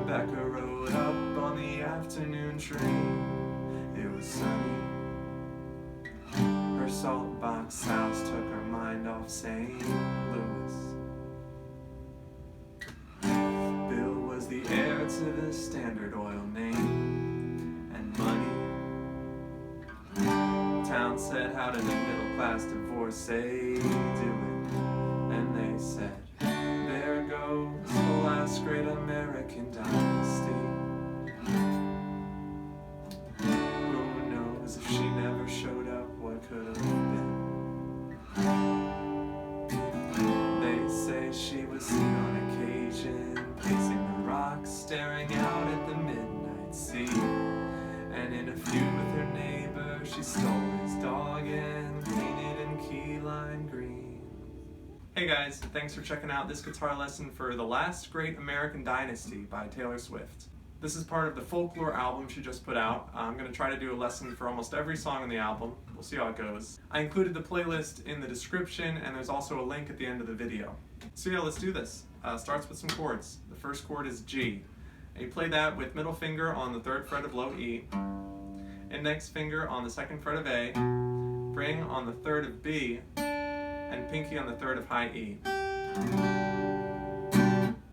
Rebecca rode up on the afternoon train. It was sunny. Her salt box house took her mind off St. Louis. Bill was the heir to the Standard Oil name and money. Town said, how did a middle-class divorcee do it? And they said, there goes the last great American dynasty. Who knows if she never showed up, what could have been? They say she was seen on occasion pacing the rocks, staring out at the midnight sea. And in a feud with her neighbor, she stole his dog and painted in key lime green. Hey guys, thanks for checking out this guitar lesson for The Last Great American Dynasty by Taylor Swift. This is part of the Folklore album she just put out. I'm going to try to do a lesson for almost every song on the album. We'll see how it goes. I included the playlist in the description, and there's also a link at the end of the video. So yeah, let's do this. Starts with some chords. The first chord is G. And you play that with middle finger on the 3rd fret of low E, index finger on the 2nd fret of A, ring on the 3rd of B, and pinky on the 3rd of high E.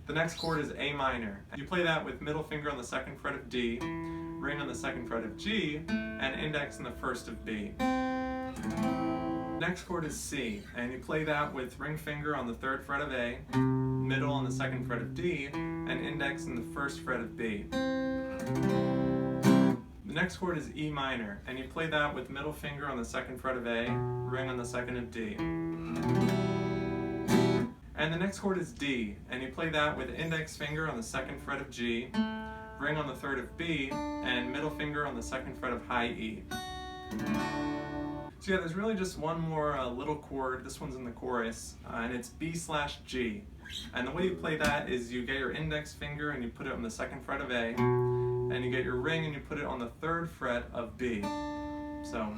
The next chord is A minor. You play that with middle finger on the 2nd fret of D, ring on the 2nd fret of G, and index on the 1st of B. Next chord is C, and you play that with ring finger on the 3rd fret of A, middle on the 2nd fret of D, and index on the 1st fret of B. The next chord is E minor, and you play that with middle finger on the 2nd fret of A, ring on the 2nd of D. And the next chord is D, and you play that with index finger on the 2nd fret of G, ring on the 3rd of B, and middle finger on the 2nd fret of high E. So yeah, there's really just one more little chord. This one's in the chorus, and it's B/G. And the way you play that is you get your index finger and you put it on the 2nd fret of A, and you get your ring and you put it on the 3rd fret of B. So,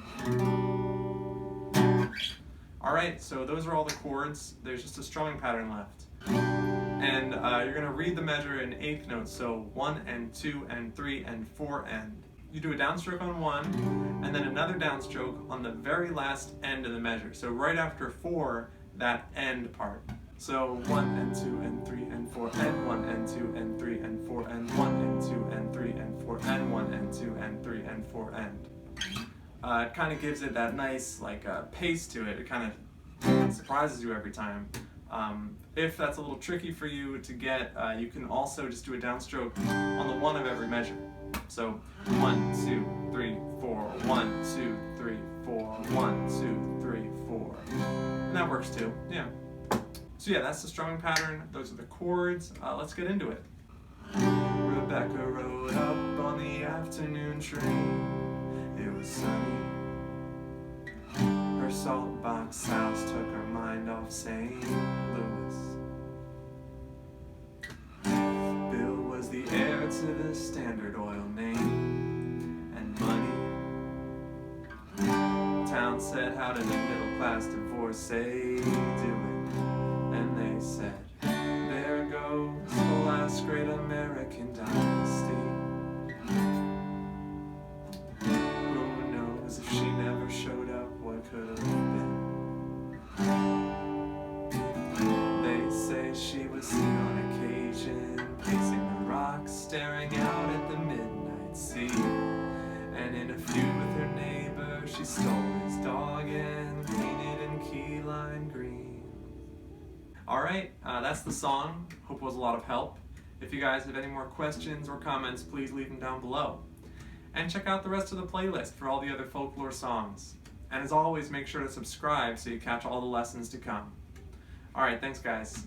alright, so those are all the chords. There's just a strumming pattern left. And you're going to read the measure in 8th notes, so 1 and 2 and 3 and 4 and. You do a downstroke on 1, and then another downstroke on the very last end of the measure. So right after 4, that end part. So 1 and 2 and 3 and 4 and 1 and 2 and 3 and 4 and 1 and 2 and 3 and 4 and 1 and 2 and 3 and 4 and. It kind of gives it that nice pace to it. It kind of surprises you every time. If that's a little tricky for you to get, you can also just do a downstroke on the 1 of every measure. So 1, 2, 3, 4, 1, 2, 3, 4, 1, 2, 3, 4. And that works too, yeah. So yeah, that's the strumming pattern. Those are the chords. Let's get into it. Rebecca rode up on the afternoon train. It was sunny. Her salt box house took her mind off St. Louis. Bill was the heir to the Standard Oil name and money. Town said, how did a middle-class divorcee do it? And they said, there goes the last great American dynasty. Who knows if she never showed up, what could have been? They say she was seen on occasion pacing the rocks, staring out at the midnight sea. And in a feud with her neighbor, she stole his dog and painted in key lime green. Alright, that's the song. Hope it was a lot of help. If you guys have any more questions or comments, please leave them down below. And check out the rest of the playlist for all the other folklore songs. And as always, make sure to subscribe so you catch all the lessons to come. Alright, thanks guys.